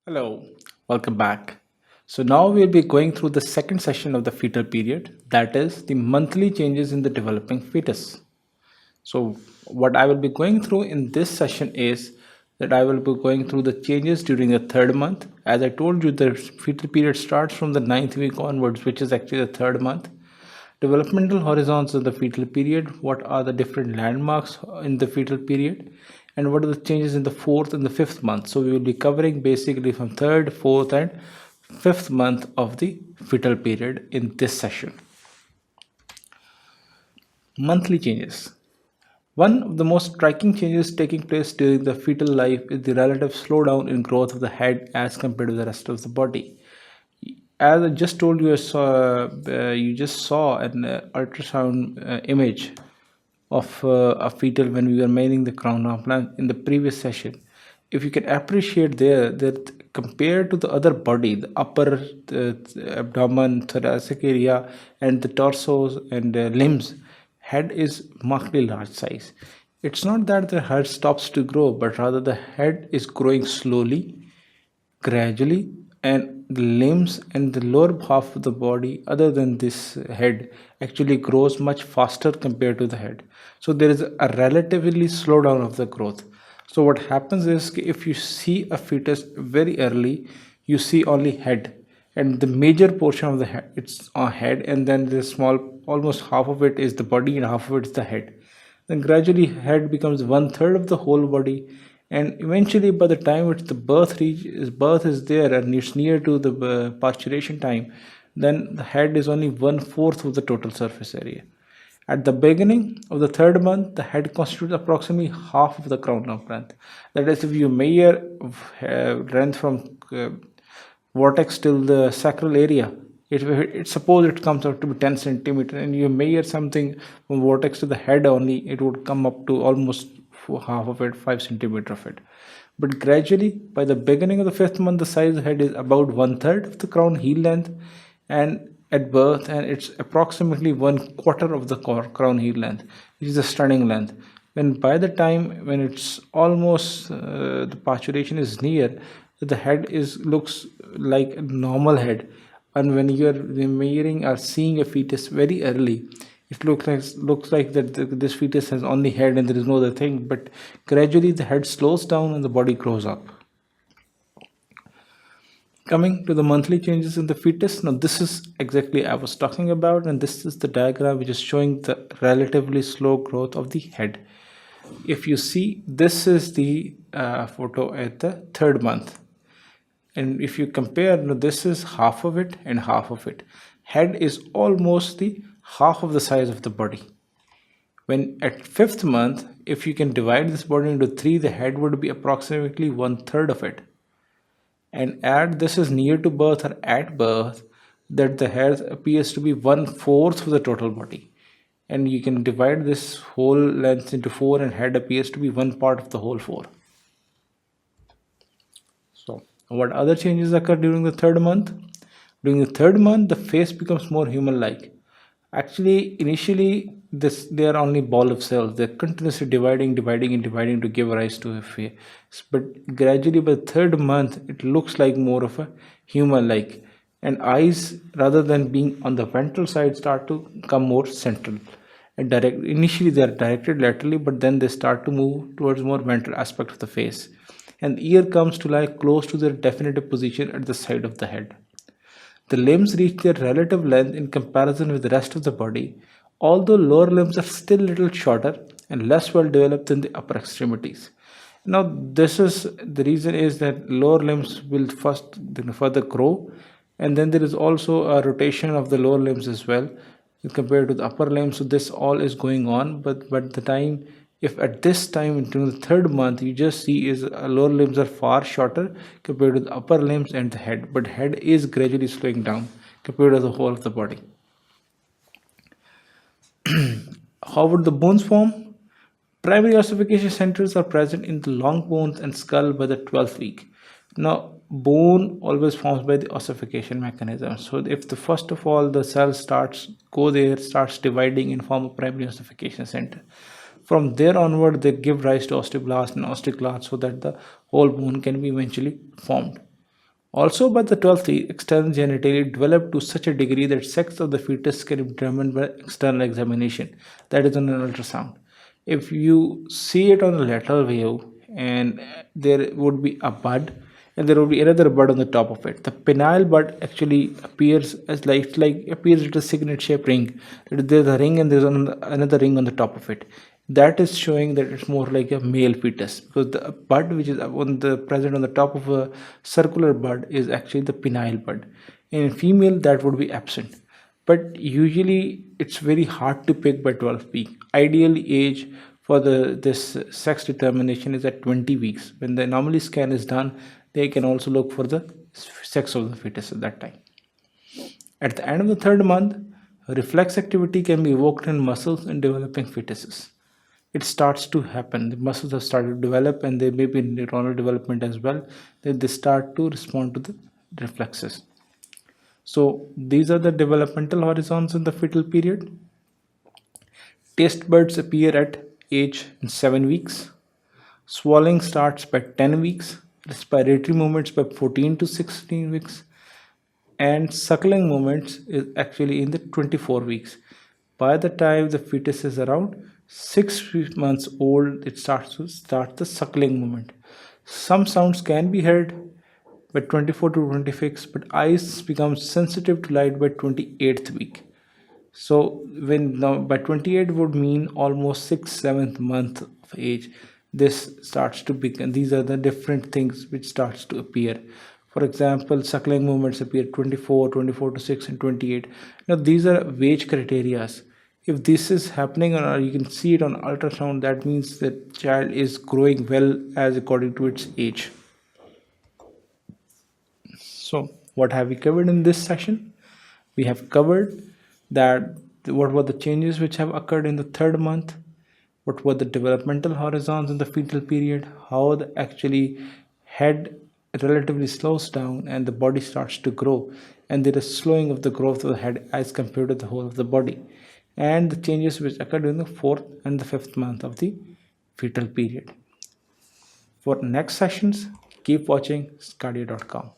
Hello, welcome back. So now we'll be going through the second session of the fetal period, that is the monthly changes in the developing fetus. So what I will be going through in this session is that I will be going through the changes during the third month. As I told you, the fetal period starts from the ninth week onwards, which is actually the third month. Developmental horizons of the fetal period, what are the different landmarks in the fetal period, and what are the changes in the fourth and the fifth month. So we will be covering basically from third, fourth, and fifth month of the fetal period in this session. Monthly changes. One of the most striking changes taking place during the fetal life is the relative slowdown in growth of the head as compared to the rest of the body. As I just told you, you just saw an ultrasound image of a fetal when we were measuring the crown implant in the previous session. If you can appreciate there that compared to the other body, the upper abdomen, thoracic area, and the torsos and limbs, head is markedly large size. It's not that the head stops to grow, but rather the head is growing slowly, gradually, and the limbs and the lower half of the body other than this head actually grows much faster compared to the head. So there is a relatively slowdown of the growth. So what happens is if you see a fetus very early, you see only head, and the major portion of the head, it's a head, and then the small, almost half of it is the body and half of it is the head. Then gradually head becomes one third of the whole body, and eventually by the time it's the birth is there and it's near to the parturition time, then the head is only one fourth of the total surface area. At the beginning of the third month, the head constitutes approximately half of the crown of length. That is, if you measure length from vortex till the sacral area, it suppose it comes out to be 10 centimeter, and you measure something from vortex to the head only, it would come up to almost half of it, 5 centimeter of it. But gradually, by the beginning of the fifth month, the size of the head is about one third of the crown heel length, and at birth, and it's approximately one quarter of the crown heel length, which is a stunning length. When by the time when it's almost the parturition is near, the head is looks like a normal head, and when you are measuring or seeing a fetus very early, it looks like that this fetus has only head and there is no other thing, but gradually the head slows down and the body grows up. Coming to the monthly changes in the fetus, now this is exactly I was talking about, and this is the diagram which is showing the relatively slow growth of the head. If you see, this is the photo at the third month, and if you compare, now this is half of it and half of it. Head is almost the half of the size of the body. When at fifth month, if you can divide this body into three, the head would be approximately one third of it. And at this is near to birth or at birth, that the head appears to be one fourth of the total body. And you can divide this whole length into four, and head appears to be one part of the whole four. So what other changes occur during the third month? During the third month, the face becomes more human-like. Actually, initially, they are only ball of cells. They're continuously dividing and dividing to give rise to a face. But gradually, by the third month, it looks like more of a human-like. And eyes, rather than being on the ventral side, start to come more central. And initially, they are directed laterally, but then they start to move towards more ventral aspect of the face. And the ear comes to lie close to their definitive position at the side of the head. The limbs reach their relative length in comparison with the rest of the body, although lower limbs are still a little shorter and less well developed than the upper extremities. Now, this is the reason is that lower limbs will first then further grow, and then there is also a rotation of the lower limbs as well compared to the upper limbs. So this all is going on, but the time, if at this time during the third month you just see is lower limbs are far shorter compared to the upper limbs and the head, but head is gradually slowing down compared to the whole of the body. How would the bones form? Primary ossification centers are present in the long bones and skull by the 12th week. Now, bone always forms by the ossification mechanism. So, if the first of all the cell starts dividing and form a primary ossification center. From there onward, they give rise to osteoblasts and osteoclasts so that the whole bone can be eventually formed. Also, by the 12th week, external genitalia develop to such a degree that sex of the fetus can be determined by external examination, that is, on an ultrasound. If you see it on a lateral view, and there would be a bud, and there will be another bud on the top of it. The penile bud actually appears as like appears as a signet shaped ring. There's a ring and there's another ring on the top of it. That is showing that it's more like a male fetus, because the bud which is on the present on the top of a circular bud is actually the penile bud. In female, that would be absent. But usually it's very hard to pick by 12 week. Ideally age for the this sex determination is at 20 weeks. When the anomaly scan is done, they can also look for the sex of the fetus at that time. At the end of the third month, reflex activity can be evoked in muscles in developing fetuses. It starts to happen. The muscles have started to develop, and they may be in neuronal development as well. Then they start to respond to the reflexes. So these are the developmental horizons in the fetal period. Taste buds appear at age 7 weeks. Swallowing starts by 10 weeks. Respiratory movements by 14 to 16 weeks. And suckling movements is actually in the 24 weeks. By the time the fetus is around 6 months old, it starts to start the suckling movement. Some sounds can be heard by 24 to 26, but eyes become sensitive to light by 28th week. So when now by 28 would mean almost 6th 7th month of age, this starts to begin. These are the different things which starts to appear. For example, suckling movements appear 24, 24 to 6, and 28. Now these are wage criterias. If this is happening, or you can see it on ultrasound, that means the child is growing well as according to its age. So what have we covered in this session? We have covered that what were the changes which have occurred in the third month, what were the developmental horizons in the fetal period, how the actually head relatively slows down and the body starts to grow, and there is slowing of the growth of the head as compared to the whole of the body, and the changes which occurred in the fourth and the fifth month of the fetal period. For next sessions, keep watching sqadia.com.